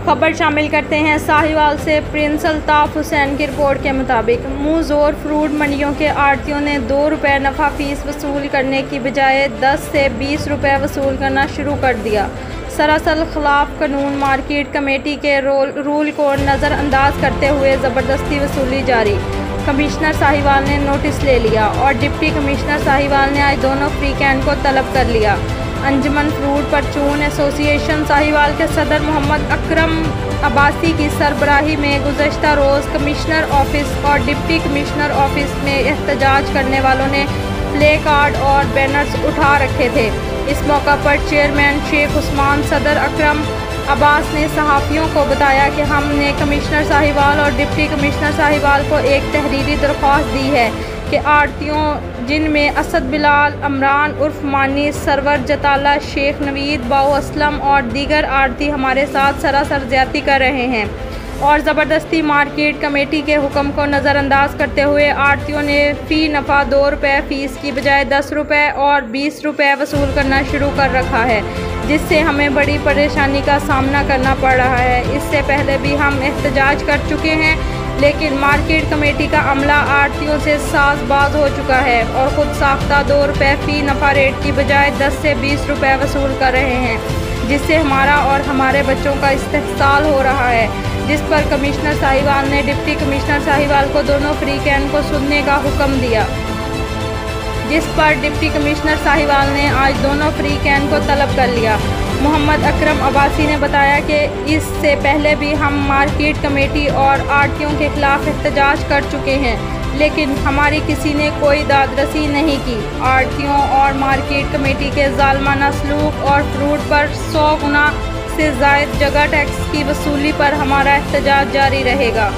खबर शामिल करते हैं साहिवाल से। प्रिंस अल्ताफ हुसैन की रिपोर्ट के मुताबिक मुँह ज़ोर फ्रूट मंडियों के आड़तियों ने 2 रुपये नफ़ा फ़ीस वसूल करने की बजाय 10 से 20 रुपये वसूल करना शुरू कर दिया। सरासर खिलाफ कानून मार्केट कमेटी के रूल को नज़रअंदाज करते हुए ज़बरदस्ती वसूली जारी। कमिश्नर साहिवाल ने नोटिस ले लिया और डिप्टी कमिश्नर साहिवाल ने आज दोनों फ्री कैन को तलब कर लिया। अंजुमन फ्रूट परचून एसोसिएशन साहिवाल के सदर मोहम्मद अकरम अब्बासी की सरबराही में गुज़श्ता रोज़ कमिश्नर ऑफिस और डिप्टी कमिश्नर ऑफिस में एहतजाज करने वालों ने प्ले कार्ड और बैनर्स उठा रखे थे। इस मौका पर चेयरमैन शेख उस्मान सदर अकरम अब्बास ने सहाफ़ियों को बताया कि हमने कमिश्नर साहिवाल और डिप्टी कमिश्नर साहिवाल को एक तहरीरी दरख्वास्त दी है कि आड़तियों जिनमें असद बिलाल, अमरान उर्फ मानी, सरवर जताला, शेख नवीद, बाऊ असलम और दीगर आड़ती हमारे साथ सरासर ज़्यादती कर रहे हैं और ज़बरदस्ती मार्केट कमेटी के हुक्म को नज़रअंदाज करते हुए आड़तियों ने फ़ी नफ़ा 2 रुपये फ़ीस की बजाय 10 रुपये और 20 रुपये वसूल करना शुरू कर रखा है, जिससे हमें बड़ी परेशानी का सामना करना पड़ रहा है। इससे पहले भी हम एहतजाज कर चुके हैं, लेकिन मार्केट कमेटी का अमला आड़तियों से साज़बाज हो चुका है और ख़ुद साख्ता 2 रुपये फ़ी नफ़ा रेट की बजाय 10 से 20 रुपये वसूल कर रहे हैं, जिससे हमारा और हमारे बच्चों का इस्तेहसाल हो रहा है। जिस पर कमिश्नर साहिवाल ने डिप्टी कमिश्नर साहिवाल को दोनों फ्री कैन को सुनने का हुक्म दिया, जिस पर डिप्टी कमिश्नर साहिवाल ने आज दोनों फ्री कैन को तलब कर लिया। मोहम्मद अकरम अब्बासी ने बताया कि इससे पहले भी हम मार्केट कमेटी और आड़तियों के खिलाफ एहतजाज कर चुके हैं, लेकिन हमारी किसी ने कोई दादरसी नहीं की। आड़तियों और मार्केट कमेटी के ज़ालमाना सलूक और फ्रूट पर 100 गुना से ज़ायद जगह टैक्स की वसूली पर हमारा एहतजाज जारी रहेगा।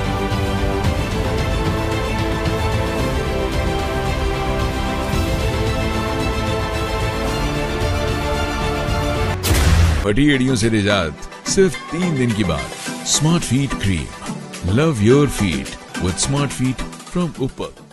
फटी एड़ियों से निजात सिर्फ 3 दिन की बात। Smart feet cream, love your feet with smart feet from ऊपर।